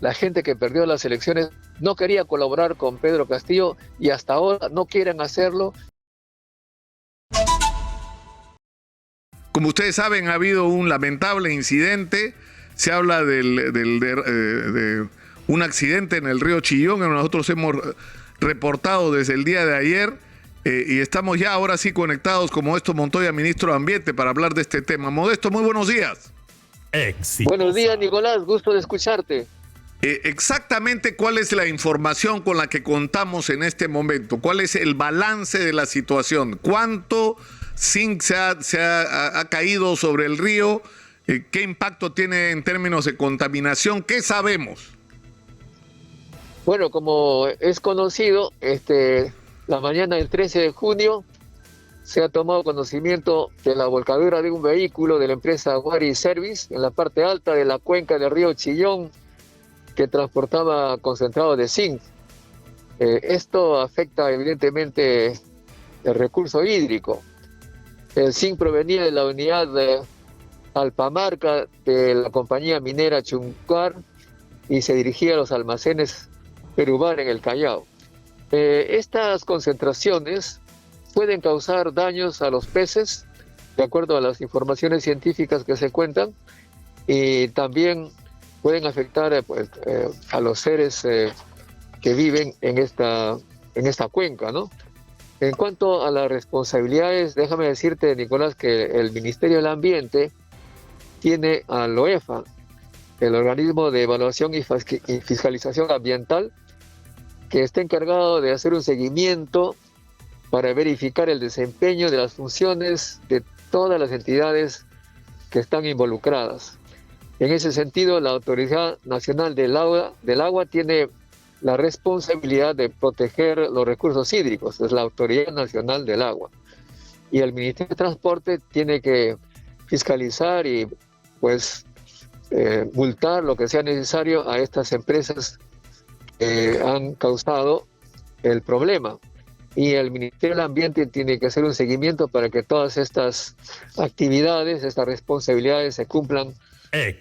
la gente que perdió las elecciones no quería colaborar con Pedro Castillo y hasta ahora no quieren hacerlo. Como ustedes saben, ha habido un lamentable incidente. Se habla de un accidente en el río Chillón, que nosotros hemos reportado desde el día de ayer, y estamos ya ahora sí conectados con Modesto Montoya, ministro de Ambiente, para hablar de este tema. Modesto, muy buenos días. Buenos días, Nicolás, gusto de escucharte. Exactamente cuál es la información con la que contamos en este momento, cuál es el balance de la situación, cuánto zinc se ha caído sobre el río, qué impacto tiene en términos de contaminación, ¿qué sabemos? Bueno, como es conocido, la mañana del 13 de junio se ha tomado conocimiento de la volcadura de un vehículo de la empresa Wari Service en la parte alta de la cuenca del río Chillón, que transportaba concentrado de zinc. Esto afecta evidentemente el recurso hídrico. El zinc provenía de la unidad de Alpamarca de la compañía minera Chuncar y se dirigía a los almacenes Perúbar en el Callao. Estas concentraciones pueden causar daños a los peces, de acuerdo a las informaciones científicas que se cuentan, y también pueden afectar a los seres que viven en esta cuenca, ¿no? En cuanto a las responsabilidades, déjame decirte, Nicolás, que el Ministerio del Ambiente tiene al OEFA, el Organismo de Evaluación y Fiscalización Ambiental, que está encargado de hacer un seguimiento para verificar el desempeño de las funciones de todas las entidades que están involucradas. En ese sentido, la Autoridad Nacional del Agua tiene la responsabilidad de proteger los recursos hídricos, es la Autoridad Nacional del Agua. Y el Ministerio de Transporte tiene que fiscalizar y multar lo que sea necesario a estas empresas que han causado el problema. Y el Ministerio del Ambiente tiene que hacer un seguimiento para que todas estas actividades, estas responsabilidades se cumplan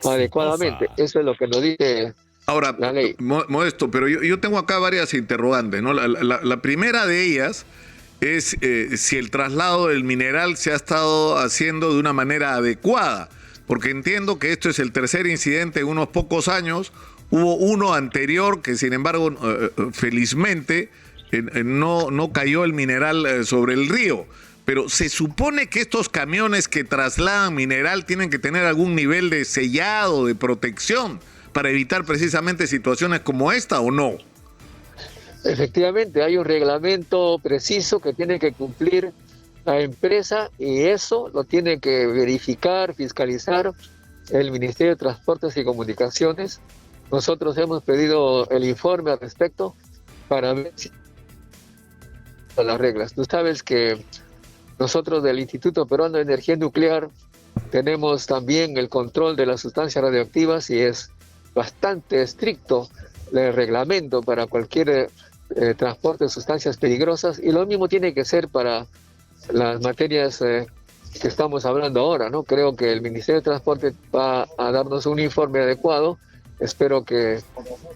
adecuadamente. Eso es lo que nos dice ahora, la ley. Modesto, pero yo tengo acá varias interrogantes, ¿no? La primera de ellas es si el traslado del mineral se ha estado haciendo de una manera adecuada, porque entiendo que esto es el tercer incidente en unos pocos años. Hubo uno anterior que, sin embargo, felizmente no cayó el mineral sobre el río. Pero se supone que estos camiones que trasladan mineral tienen que tener algún nivel de sellado, de protección, para evitar precisamente situaciones como esta, ¿o no? Efectivamente, hay un reglamento preciso que tiene que cumplir la empresa y eso lo tiene que verificar, fiscalizar el Ministerio de Transportes y Comunicaciones. Nosotros hemos pedido el informe al respecto para ver si las reglas. Tú sabes que nosotros del Instituto Peruano de Energía Nuclear tenemos también el control de las sustancias radioactivas y es bastante estricto el reglamento para cualquier transporte de sustancias peligrosas, y lo mismo tiene que ser para las materias que estamos hablando ahora, ¿no? Creo que el Ministerio de Transporte va a darnos un informe adecuado. Espero que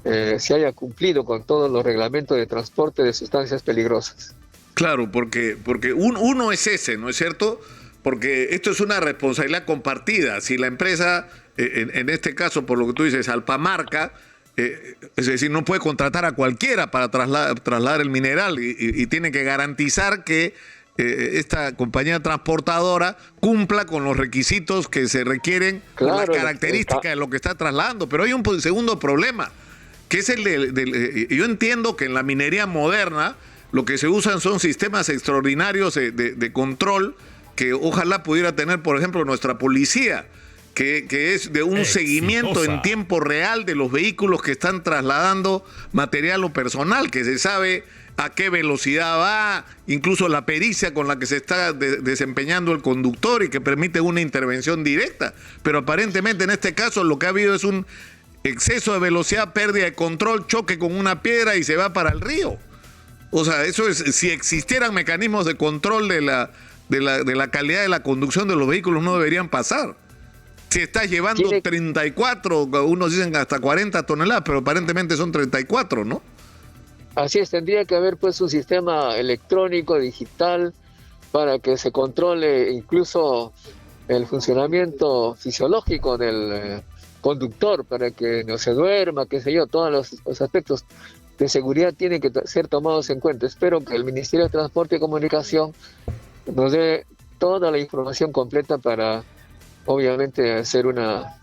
se haya cumplido con todos los reglamentos de transporte de sustancias peligrosas. Claro, porque uno es ese, ¿no es cierto? Porque esto es una responsabilidad compartida. Si la empresa, en este caso, por lo que tú dices, Alpamarca, es decir, no puede contratar a cualquiera para trasladar el mineral y tiene que garantizar que esta compañía transportadora cumpla con los requisitos que se requieren, claro, con las características de lo que está trasladando. Pero hay un segundo problema, que es el yo entiendo que en la minería moderna lo que se usan son sistemas extraordinarios de control que ojalá pudiera tener, por ejemplo, nuestra policía, que es de un seguimiento en tiempo real de los vehículos que están trasladando material o personal, que se sabe a qué velocidad va, incluso la pericia con la que se está desempeñando el conductor y que permite una intervención directa. Pero aparentemente en este caso lo que ha habido es un exceso de velocidad, pérdida de control, choque con una piedra y se va para el río. O sea, eso es, si existieran mecanismos de control de la calidad de la conducción de los vehículos, no deberían pasar. Si estás llevando tiene, 34, unos dicen hasta 40 toneladas, pero aparentemente son 34, ¿no? así es, tendría que haber pues un sistema electrónico, digital, para que se controle incluso el funcionamiento fisiológico del conductor, para que no se duerma, qué sé yo, todos los aspectos de seguridad tienen que ser tomados en cuenta. Espero que el Ministerio de Transporte y Comunicación nos dé toda la información completa para, obviamente, hacer una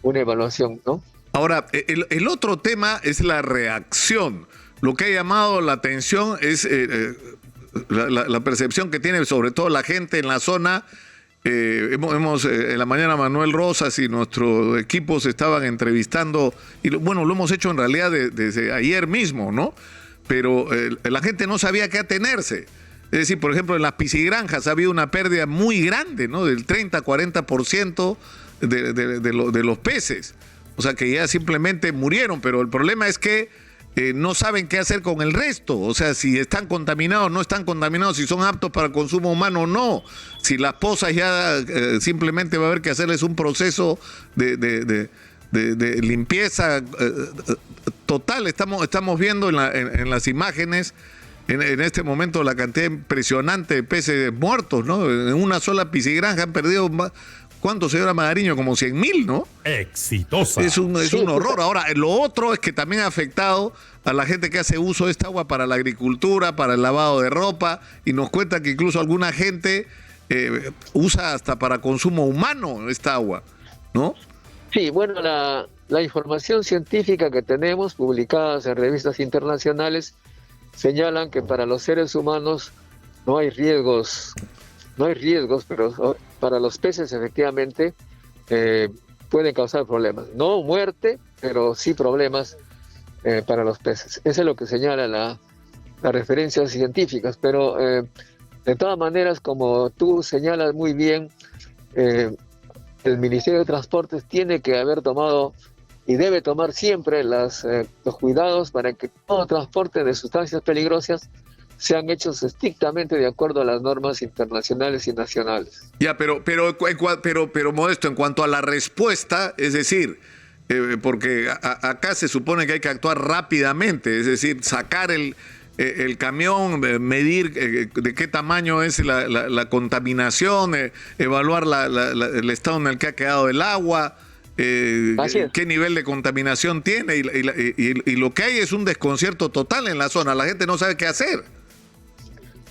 evaluación, ¿no? Ahora, el otro tema es la reacción. Lo que ha llamado la atención es la percepción que tiene sobre todo la gente en la zona. En la mañana Manuel Rosas y nuestro equipo se estaban entrevistando, y lo hemos hecho en realidad desde ayer mismo, ¿no? Pero la gente no sabía qué atenerse. Es decir, por ejemplo, en las piscigranjas ha habido una pérdida muy grande, ¿no? Del 30-40% de los peces. O sea que ya simplemente murieron, pero el problema es que no saben qué hacer con el resto. O sea, si están contaminados, no están contaminados, si son aptos para consumo humano o no. Si las pozas ya simplemente va a haber que hacerles un proceso de limpieza total. Estamos viendo en las imágenes en este momento la cantidad impresionante de peces muertos, ¿no? En una sola piscigranja han perdido más. ¿Cuánto, señora Magariño? Como 100.000, ¿no? Exitosa. Es un horror. Ahora, lo otro es que también ha afectado a la gente que hace uso de esta agua para la agricultura, para el lavado de ropa, y nos cuenta que incluso alguna gente usa hasta para consumo humano esta agua, ¿no? Sí, bueno, la información científica que tenemos, publicadas en revistas internacionales, señalan que para los seres humanos no hay riesgos, pero para los peces efectivamente pueden causar problemas. No muerte, pero sí problemas para los peces. Eso es lo que señala las referencias científicas, pero de todas maneras, como tú señalas muy bien, el Ministerio de Transportes tiene que haber tomado y debe tomar siempre los cuidados para que todo transporte de sustancias peligrosas sean hechos estrictamente de acuerdo a las normas internacionales y nacionales. Ya, pero Modesto, en cuanto a la respuesta, es decir, porque acá se supone que hay que actuar rápidamente, es decir, sacar el camión, medir de qué tamaño es la contaminación, evaluar el estado en el que ha quedado el agua, qué nivel de contaminación tiene, y lo que hay es un desconcierto total en la zona, la gente no sabe qué hacer.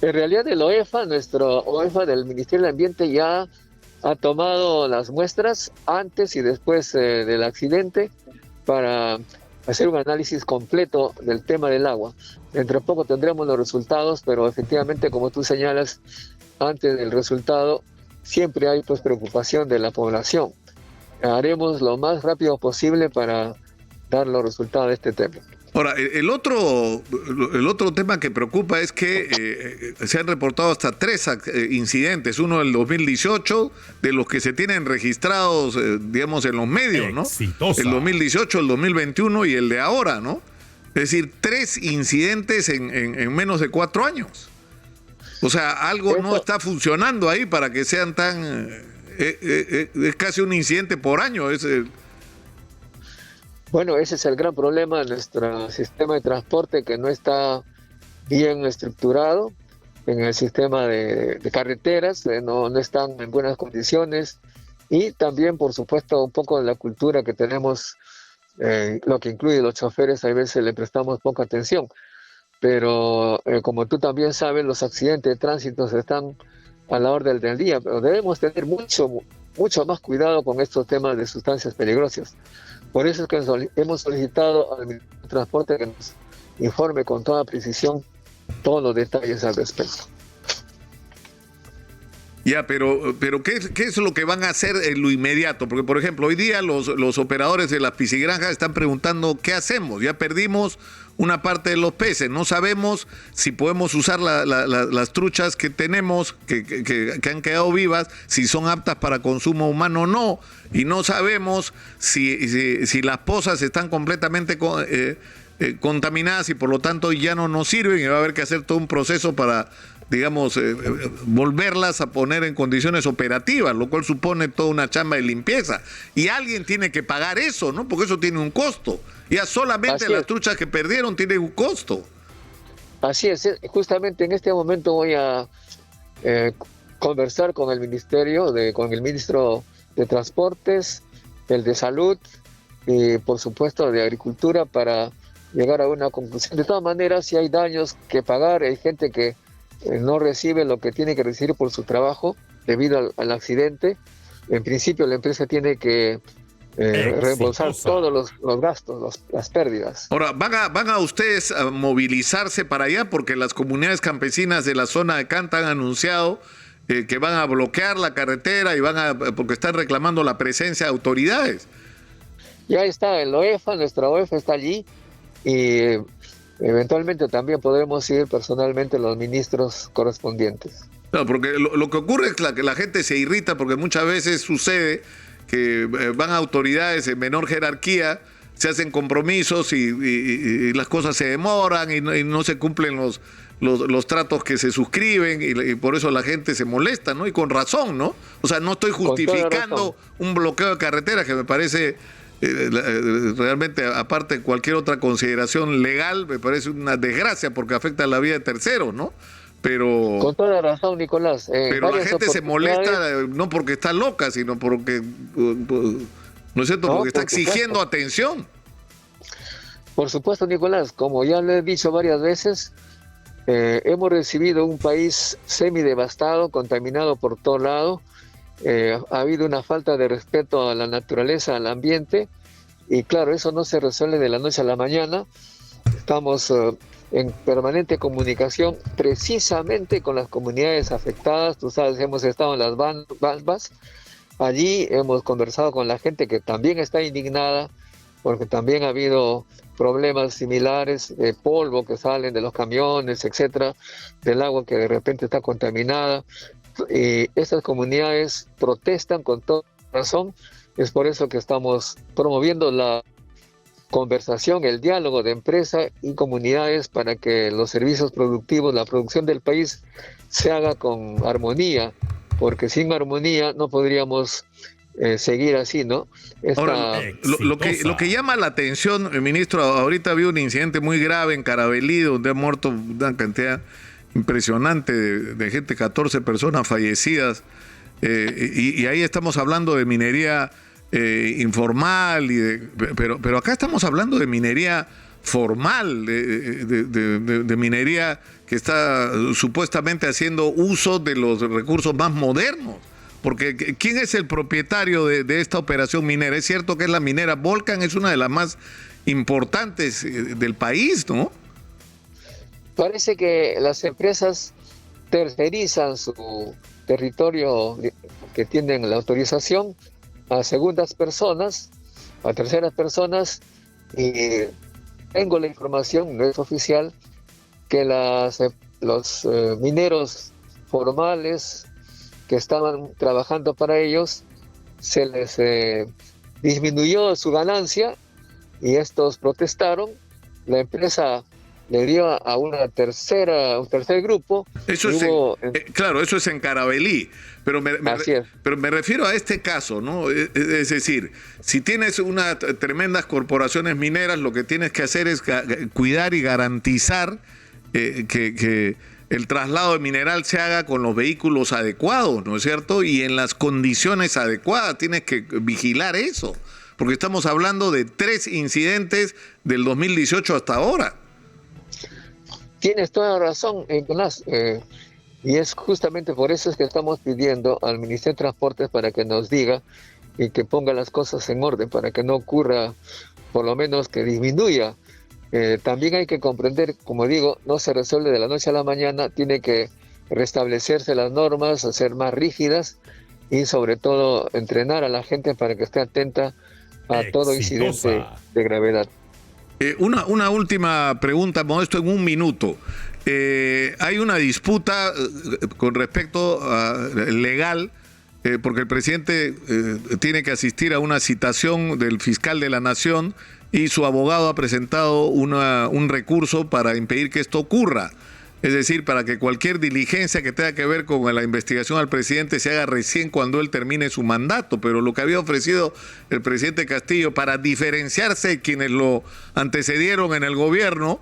En realidad el OEFA, nuestro OEFA del Ministerio del Ambiente, ya ha tomado las muestras antes y después del accidente para hacer un análisis completo del tema del agua. Dentro de poco tendremos los resultados, pero efectivamente, como tú señalas, antes del resultado siempre hay pues preocupación de la población. Haremos lo más rápido posible para dar los resultados de este tema. Ahora, el otro tema que preocupa es que se han reportado hasta 3 incidentes, uno del 2018, de los que se tienen registrados, digamos, en los medios, ¿no? Exitosa. El 2018, el 2021 y el de ahora, ¿no? Es decir, 3 incidentes en menos de 4 años. O sea, algo no está funcionando ahí para que sean tan... es casi un incidente por año, Bueno, ese es el gran problema de nuestro sistema de transporte, que no está bien estructurado en el sistema de carreteras, no están en buenas condiciones, y también, por supuesto, un poco de la cultura que tenemos, lo que incluye los choferes, a veces le prestamos poca atención, pero como tú también sabes, los accidentes de tránsito están a la orden del día, pero debemos tener mucho más cuidado con estos temas de sustancias peligrosas. Por eso es que hemos solicitado al Ministerio de Transporte que nos informe con toda precisión todos los detalles al respecto. Ya, pero ¿qué es lo que van a hacer en lo inmediato? Porque, por ejemplo, hoy día los operadores de las piscigranjas están preguntando ¿qué hacemos? Ya perdimos una parte de los peces, no sabemos si podemos usar las truchas que tenemos, que han quedado vivas, si son aptas para consumo humano o no, y no sabemos si las pozas están completamente contaminadas y por lo tanto ya no nos sirven, y va a haber que hacer todo un proceso para digamos, volverlas a poner en condiciones operativas, lo cual supone toda una chamba de limpieza. Y alguien tiene que pagar eso, ¿no? Porque eso tiene un costo. Ya solamente las truchas que perdieron tienen un costo. Así es, justamente en este momento voy a conversar con el ministerio, con el ministro de Transportes, el de Salud y por supuesto de Agricultura para llegar a una conclusión. De todas maneras, si hay daños que pagar, hay gente que no recibe lo que tiene que recibir por su trabajo debido al accidente. En principio la empresa tiene que reembolsar todos los gastos, las pérdidas. Ahora, ¿van a ustedes a movilizarse para allá? Porque las comunidades campesinas de la zona de Canta han anunciado que van a bloquear la carretera y porque están reclamando la presencia de autoridades. Ya está el OEFA, nuestra OEFA está allí y eventualmente también podremos ir personalmente los ministros correspondientes. No, porque lo que ocurre es que la gente se irrita porque muchas veces sucede que van autoridades en menor jerarquía, se hacen compromisos y las cosas se demoran y no se cumplen los tratos que se suscriben y por eso la gente se molesta, ¿no? Y con razón, ¿no? O sea, no estoy justificando un bloqueo de carretera que me parece realmente, aparte de cualquier otra consideración legal, me parece una desgracia porque afecta a la vida de terceros, ¿no? Pero con toda razón, Nicolás. Pero la gente se molesta no porque está loca, sino porque, ¿no es cierto? Porque está exigiendo atención. Por supuesto, Nicolás, como ya le he dicho varias veces, hemos recibido un país semidevastado, contaminado por todo lado. Ha habido una falta de respeto a la naturaleza, al ambiente, y claro, eso no se resuelve de la noche a la mañana. Estamos en permanente comunicación precisamente con las comunidades afectadas. Tú sabes, hemos estado en las Balbas, allí hemos conversado con la gente que también está indignada, porque también ha habido problemas similares de polvo que salen de los camiones, etcétera, del agua que de repente está contaminada. Y estas comunidades protestan con toda razón. Es por eso que estamos promoviendo la conversación, el diálogo de empresa y comunidades para que los servicios productivos, la producción del país se haga con armonía, porque sin armonía no podríamos seguir así, ¿no? Ahora, lo que llama la atención, ministro, ahorita había un incidente muy grave en Caravelí, donde ha muerto una cantidad impresionante de gente, 14 personas fallecidas, y ahí estamos hablando de minería informal, pero acá estamos hablando de minería formal, de minería que está supuestamente haciendo uso de los recursos más modernos. Porque ¿quién es el propietario de esta operación minera? Es cierto que es la minera Volcan, es una de las más importantes del país, ¿no? Parece que las empresas tercerizan su territorio que tienen la autorización a segundas personas, a terceras personas, y tengo la información, no es oficial, que los mineros formales que estaban trabajando para ellos, se les disminuyó su ganancia y estos protestaron. La empresa le dio a un tercer grupo. Eso claro, eso es en Caravelí, pero me refiero a este caso, ¿no? Es decir, si tienes unas tremendas corporaciones mineras, lo que tienes que hacer es cuidar y garantizar que el traslado de mineral se haga con los vehículos adecuados, ¿no es cierto? Y en las condiciones adecuadas, tienes que vigilar eso, porque estamos hablando de 3 incidentes del 2018 hasta ahora. Tienes toda razón, Nicolás, y es justamente por eso es que estamos pidiendo al Ministerio de Transportes para que nos diga y que ponga las cosas en orden, para que no ocurra, por lo menos que disminuya. También hay que comprender, como digo, no se resuelve de la noche a la mañana, tiene que restablecerse las normas, hacer más rígidas y sobre todo entrenar a la gente para que esté atenta a todo incidente de gravedad. Una última pregunta, Modesto, en un minuto. Hay una disputa con respecto a legal, porque el presidente tiene que asistir a una citación del fiscal de la Nación y su abogado ha presentado un recurso para impedir que esto ocurra. Es decir, para que cualquier diligencia que tenga que ver con la investigación al presidente se haga recién cuando él termine su mandato. Pero lo que había ofrecido el presidente Castillo para diferenciarse de quienes lo antecedieron en el gobierno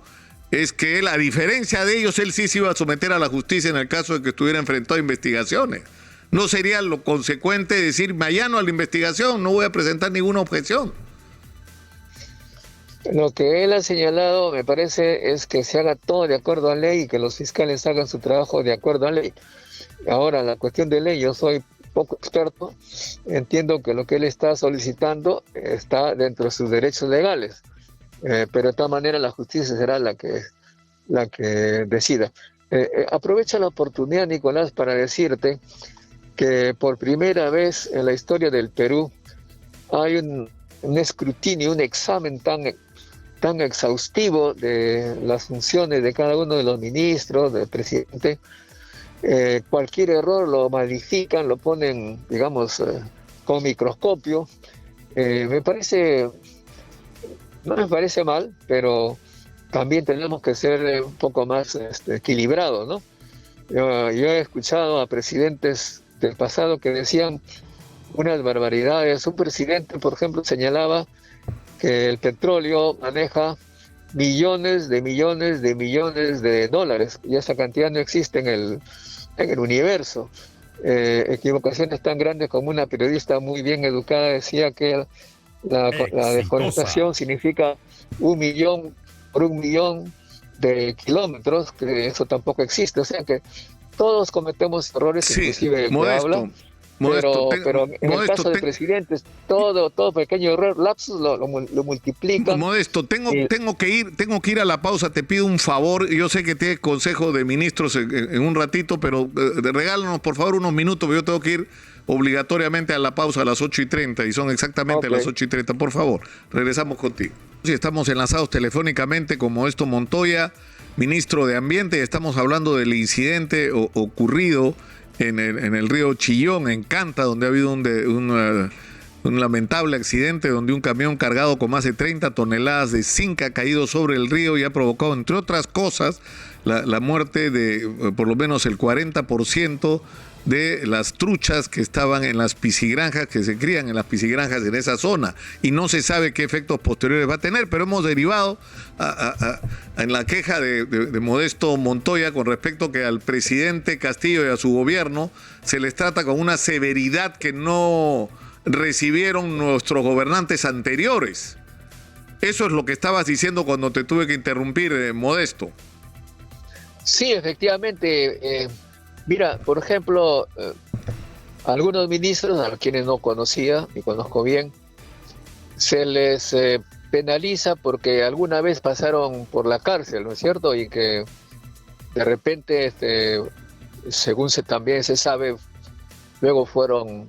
es que él, a diferencia de ellos, él sí se iba a someter a la justicia en el caso de que estuviera enfrentado a investigaciones. ¿No sería lo consecuente decir, me allano a la investigación, no voy a presentar ninguna objeción? Lo que él ha señalado, me parece, es que se haga todo de acuerdo a ley y que los fiscales hagan su trabajo de acuerdo a ley. Ahora, la cuestión de ley, yo soy poco experto, entiendo que lo que él está solicitando está dentro de sus derechos legales, pero de todas maneras la justicia será la que decida. Aprovecho la oportunidad, Nicolás, para decirte que por primera vez en la historia del Perú hay un escrutinio, un examen tan exhaustivo de las funciones de cada uno de los ministros, del presidente. Cualquier error lo magnifican, lo ponen, digamos, con microscopio. No me parece mal, pero también tenemos que ser un poco más equilibrados, ¿no? Yo he escuchado a presidentes del pasado que decían unas barbaridades. Un presidente, por ejemplo, señalaba que el petróleo maneja millones de dólares y esa cantidad no existe en el universo. Equivocaciones tan grandes como una periodista muy bien educada decía que la deforestación significa 1 millón por 1 millón de kilómetros, que eso tampoco existe. O sea que todos cometemos errores, sí, inclusive el que habla. Pero en el caso de presidentes, todo pequeño error, lapsus, lo multiplican. Modesto, tengo que ir a la pausa. Te pido un favor. Yo sé que tienes consejo de ministros en un ratito, pero regálanos por favor unos minutos. Yo tengo que ir obligatoriamente a la pausa a las 8:30 y son exactamente las 8:30. Por favor, regresamos contigo. Estamos enlazados telefónicamente con Modesto Montoya, ministro de Ambiente, y estamos hablando del incidente ocurrido en el río Chillón, en Canta, donde ha habido un lamentable accidente donde un camión cargado con más de 30 toneladas de zinc ha caído sobre el río y ha provocado, entre otras cosas, la muerte de por lo menos el 40% de las truchas que estaban en las piscigranjas, que se crían en las piscigranjas en esa zona, y no se sabe qué efectos posteriores va a tener, pero hemos derivado en la queja de Modesto Montoya con respecto que al presidente Castillo y a su gobierno se les trata con una severidad que no recibieron nuestros gobernantes anteriores. Eso es lo que estabas diciendo cuando te tuve que interrumpir, Modesto. Sí, efectivamente. Mira, por ejemplo, algunos ministros, a quienes no conocía y conozco bien, se les penaliza porque alguna vez pasaron por la cárcel, ¿no es cierto? Y que de repente, según también se sabe, luego fueron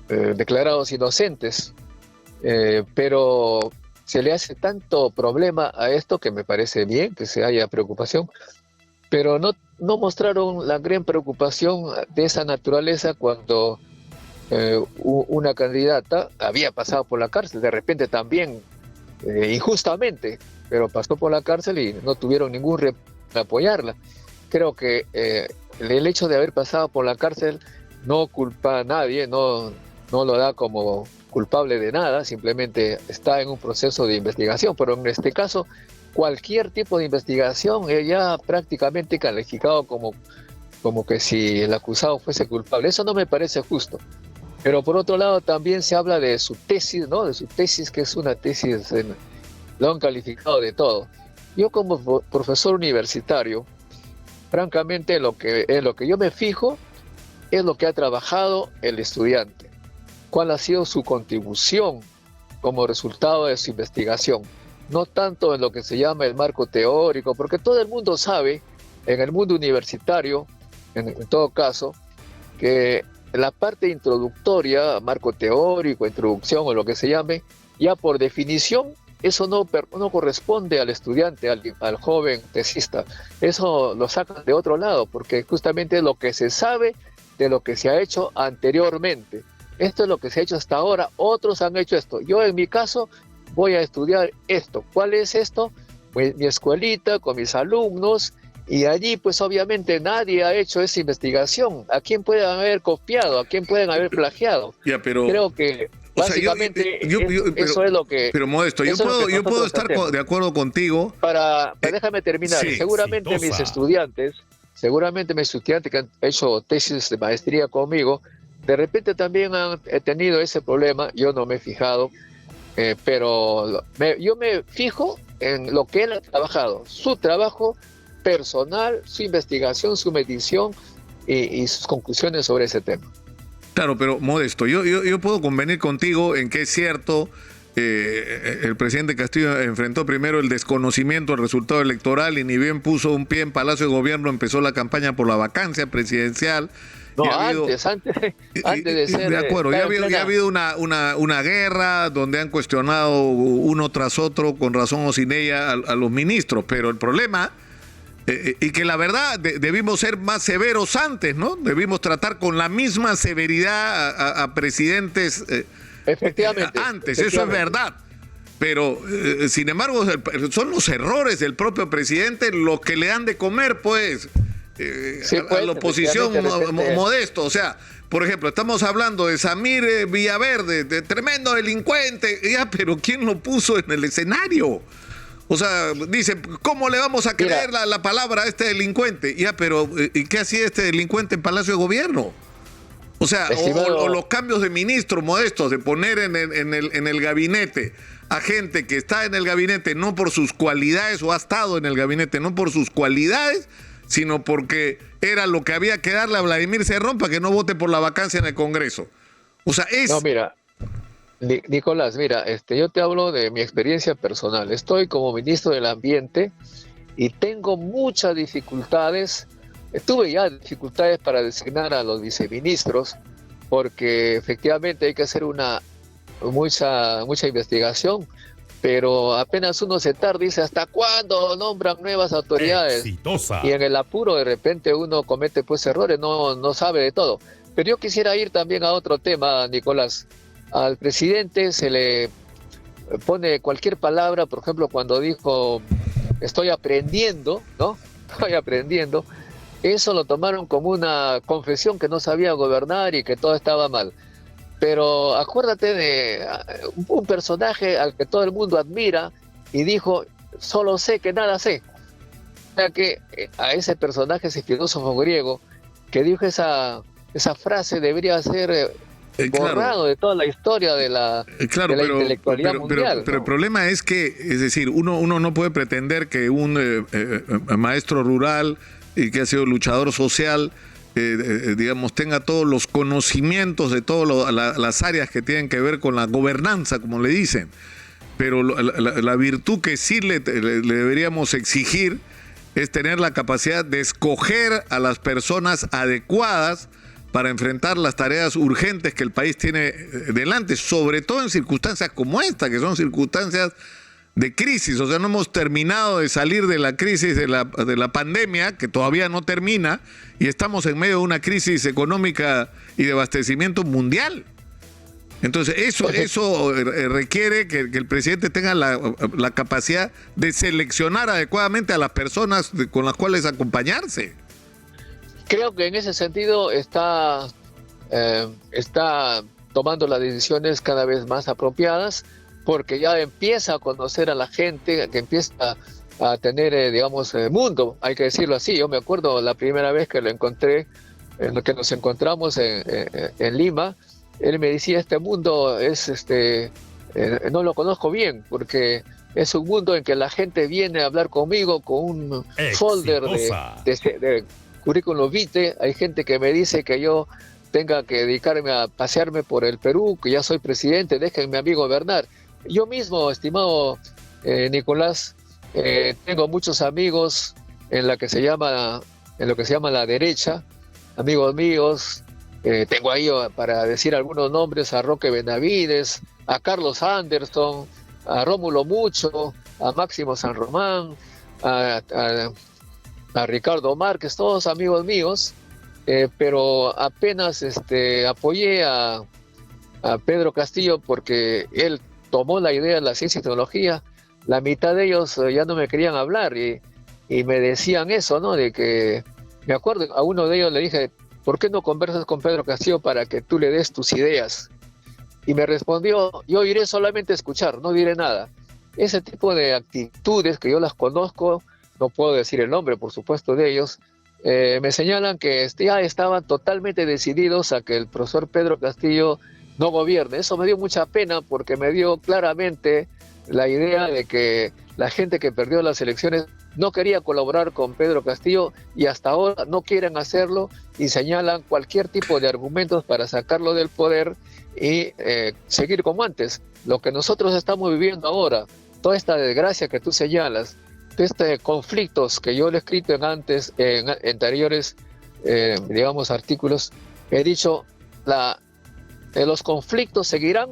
declarados inocentes. Pero se le hace tanto problema a esto que me parece bien que se haya preocupación, pero no mostraron la gran preocupación de esa naturaleza cuando una candidata había pasado por la cárcel, de repente también injustamente, pero pasó por la cárcel y no tuvieron ningún para apoyarla. Creo que el hecho de haber pasado por la cárcel no culpa a nadie, no lo da como culpable de nada, simplemente está en un proceso de investigación, pero en este caso cualquier tipo de investigación ya prácticamente calificado como que si el acusado fuese culpable. Eso no me parece justo. Pero por otro lado también se habla de su tesis, ¿no? De su tesis, que es una tesis, lo han calificado de todo. Yo como profesor universitario, francamente lo que yo me fijo es lo que ha trabajado el estudiante. ¿Cuál ha sido su contribución como resultado de su investigación? No tanto en lo que se llama el marco teórico, porque todo el mundo sabe, en el mundo universitario, en todo caso, que la parte introductoria, marco teórico, introducción o lo que se llame, ya por definición, eso no corresponde al estudiante, al joven tesista. Eso lo sacan de otro lado, porque justamente es lo que se sabe de lo que se ha hecho anteriormente. Esto es lo que se ha hecho hasta ahora, otros han hecho esto. Yo en mi caso voy a estudiar esto. ¿Cuál es esto? Pues mi escuelita con mis alumnos, Y allí, pues obviamente nadie ha hecho esa investigación. ¿A quién pueden haber copiado? ¿A quién pueden haber plagiado? Ya, pero, Creo que o sea, básicamente pero, eso es lo que... pero Modesto, yo eso es lo que puedo nosotros estar hacemos. de acuerdo contigo. Déjame terminar. Sí, Seguramente mis estudiantes que han hecho tesis de maestría conmigo, de repente también han tenido ese problema. Yo no me he fijado, pero yo me fijo en lo que él ha trabajado, su trabajo personal, su investigación, su medición y sus conclusiones sobre ese tema. Claro, pero Modesto, yo puedo convenir contigo en que es cierto, el presidente Castillo enfrentó primero el desconocimiento del resultado electoral y ni bien puso un pie en Palacio de Gobierno empezó la campaña por la vacancia presidencial. No, antes de ser... De acuerdo, ya ha habido una guerra donde han cuestionado uno tras otro, con razón o sin ella, a los ministros, pero el problema... y que la verdad debimos ser más severos antes, ¿no? Debimos tratar con la misma severidad a presidentes efectivamente, antes, eso es verdad. Pero, sin embargo, son los errores del propio presidente los que le dan de comer, pues, a la oposición Modesto. O sea, por ejemplo, estamos hablando de Samir Villaverde, de tremendo delincuente, ya, pero ¿quién lo puso en el escenario? O sea, dice, ¿cómo le vamos a creer la palabra a este delincuente? Ya, pero ¿y qué hacía este delincuente en Palacio de Gobierno? O sea, o los cambios de ministros Modestos, de poner en el gabinete a gente que está en el gabinete no por sus cualidades, o ha estado en el gabinete no por sus cualidades, sino porque era lo que había que darle a Vladimir Cerrón para que no vote por la vacancia en el Congreso. O sea, es... No, mira... Nicolás, mira, yo te hablo de mi experiencia personal. Estoy como ministro del Ambiente y tengo muchas dificultades. Tuve ya dificultades para designar a los viceministros porque efectivamente hay que hacer mucha investigación, pero apenas uno se tarda, dice, ¿hasta cuándo nombran nuevas autoridades? Exitosa. Y en el apuro de repente uno comete pues errores, no sabe de todo. Pero yo quisiera ir también a otro tema, Nicolás. Al presidente se le pone cualquier palabra, por ejemplo, cuando dijo estoy aprendiendo, ¿no? Estoy aprendiendo. Eso lo tomaron como una confesión que no sabía gobernar y que todo estaba mal. Pero acuérdate de un personaje al que todo el mundo admira y dijo, solo sé que nada sé. O sea que a ese personaje, ese filósofo griego, que dijo esa frase debería ser... borrado de toda la historia de la intelectualidad mundial. Pero el problema es que, es decir, uno no puede pretender que un maestro rural y que ha sido luchador social, digamos, tenga todos los conocimientos de todas las áreas que tienen que ver con la gobernanza, como le dicen. Pero la virtud que sí le deberíamos exigir es tener la capacidad de escoger a las personas adecuadas para enfrentar las tareas urgentes que el país tiene delante, sobre todo en circunstancias como esta, que son circunstancias de crisis. O sea, no hemos terminado de salir de la crisis de la pandemia, que todavía no termina, y estamos en medio de una crisis económica y de abastecimiento mundial. Entonces, eso requiere que el presidente tenga la capacidad de seleccionar adecuadamente a las personas con las cuales acompañarse. Creo que en ese sentido está tomando las decisiones cada vez más apropiadas, porque ya empieza a conocer a la gente, que empieza a tener, digamos, mundo, hay que decirlo así. Yo me acuerdo la primera vez que lo encontré, que nos encontramos en Lima, él me decía, este mundo es, no lo conozco bien, porque es un mundo en que la gente viene a hablar conmigo con un folder de currículum vitae. Hay gente que me dice que yo tenga que dedicarme a pasearme por el Perú, que ya soy presidente, déjenme a mí gobernar. Yo mismo, estimado Nicolás, tengo muchos amigos en lo que se llama la derecha, amigos míos. Tengo ahí, para decir algunos nombres, a Roque Benavides, a Carlos Anderson, a Rómulo Mucho, a Máximo San Román, a Ricardo Márquez, todos amigos míos, pero apenas apoyé a Pedro Castillo porque él tomó la idea de la ciencia y tecnología. La mitad de ellos ya no me querían hablar y y me decían eso, ¿no? De que, me acuerdo, a uno de ellos le dije, ¿por qué no conversas con Pedro Castillo para que tú le des tus ideas? Y me respondió, yo iré solamente a escuchar, no diré nada. Ese tipo de actitudes que yo las conozco, no puedo decir el nombre, por supuesto, de ellos, me señalan que ya estaban totalmente decididos a que el profesor Pedro Castillo no gobierne. Eso me dio mucha pena porque me dio claramente la idea de que la gente que perdió las elecciones no quería colaborar con Pedro Castillo y hasta ahora no quieren hacerlo y señalan cualquier tipo de argumentos para sacarlo del poder y seguir como antes. Lo que nosotros estamos viviendo ahora, toda esta desgracia que tú señalas, conflictos que yo le he escrito en anteriores, digamos, artículos, he dicho, los conflictos seguirán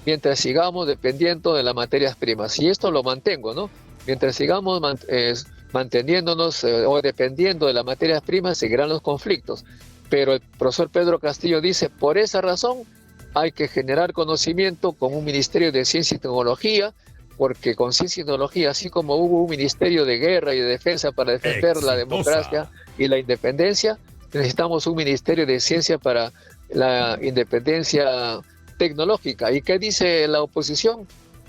mientras sigamos dependiendo de las materias primas. Y esto lo mantengo, ¿no? Mientras sigamos manteniéndonos o dependiendo de las materias primas, seguirán los conflictos. Pero el profesor Pedro Castillo dice, por esa razón hay que generar conocimiento con un Ministerio de Ciencia y Tecnología, porque con ciencia y tecnología, así como hubo un Ministerio de Guerra y de Defensa para defender la democracia y la independencia, necesitamos un Ministerio de Ciencia para la independencia tecnológica. ¿Y qué dice la oposición?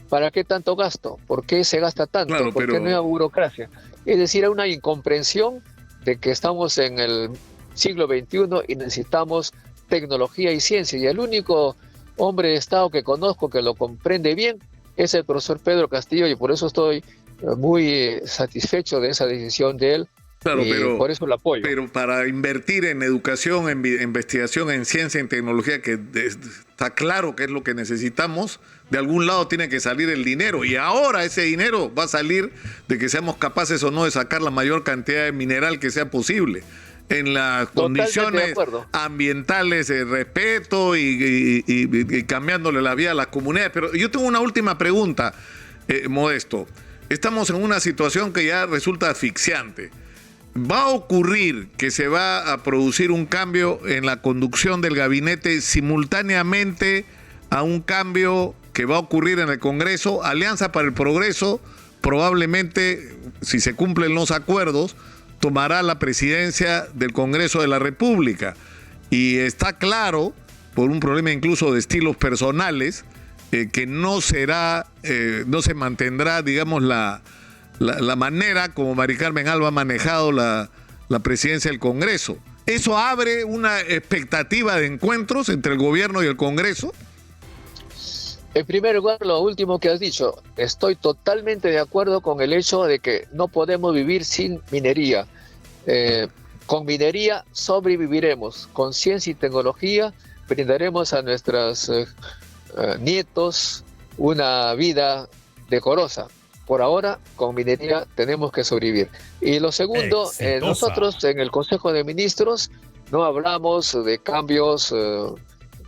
¿Para qué tanto gasto? ¿Por qué se gasta tanto? Claro, ¿Por qué no hay burocracia? Es decir, hay una incomprensión de que estamos en el siglo XXI y necesitamos tecnología y ciencia. Y el único hombre de Estado que conozco que lo comprende bien es el profesor Pedro Castillo, y por eso estoy muy satisfecho de esa decisión de él. Claro, pero por eso lo apoyo. Pero para invertir en educación, en investigación, en ciencia, en tecnología, que está claro que es lo que necesitamos, de algún lado tiene que salir el dinero. Y ahora ese dinero va a salir de que seamos capaces o no de sacar la mayor cantidad de mineral que sea posible, en las condiciones ambientales de respeto y cambiándole la vida a las comunidades. Pero yo tengo una última pregunta, Modesto. Estamos en una situación que ya resulta asfixiante. ¿Va a ocurrir que se va a producir un cambio en la conducción del gabinete simultáneamente a un cambio que va a ocurrir en el Congreso? Alianza para el Progreso probablemente, si se cumplen los acuerdos, tomará la presidencia del Congreso de la República. Y está claro, por un problema incluso de estilos personales, que no se mantendrá, digamos, la manera como Mari Carmen Alba ha manejado la presidencia del Congreso. ¿Eso abre una expectativa de encuentros entre el gobierno y el Congreso? En primer lugar, lo último que has dicho, estoy totalmente de acuerdo con el hecho de que no podemos vivir sin minería. Con minería sobreviviremos, con ciencia y tecnología brindaremos a nuestros nietos una vida decorosa. Por ahora, con minería tenemos que sobrevivir. Y lo segundo, nosotros en el Consejo de Ministros no hablamos de cambios,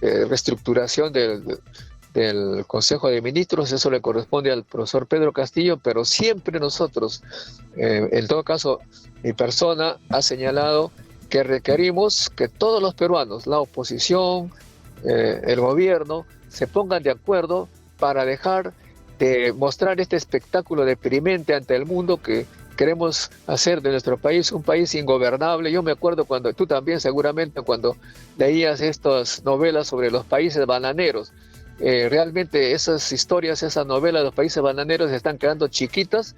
reestructuración del Consejo de Ministros, eso le corresponde al profesor Pedro Castillo, pero siempre nosotros, en todo caso, mi persona ha señalado que requerimos que todos los peruanos, la oposición, el gobierno, se pongan de acuerdo para dejar de mostrar este espectáculo deprimente ante el mundo que queremos hacer de nuestro país un país ingobernable. Yo me acuerdo cuando, tú también seguramente, cuando leías estas novelas sobre los países bananeros, realmente esas historias, esas novelas de los países bananeros están quedando chiquitas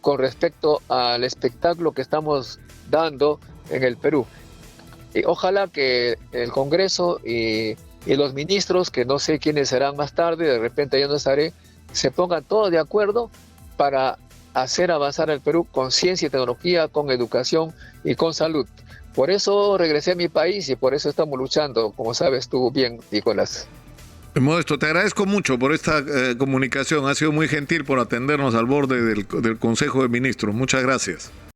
con respecto al espectáculo que estamos dando en el Perú. Y ojalá que el Congreso y los ministros, que no sé quiénes serán más tarde, de repente yo no estaré, se pongan todos de acuerdo para hacer avanzar al Perú con ciencia y tecnología, con educación y con salud. Por eso regresé a mi país y por eso estamos luchando, como sabes tú bien, Nicolás. Modesto, te agradezco mucho por esta comunicación. Ha sido muy gentil por atendernos al borde del Consejo de Ministros. Muchas gracias.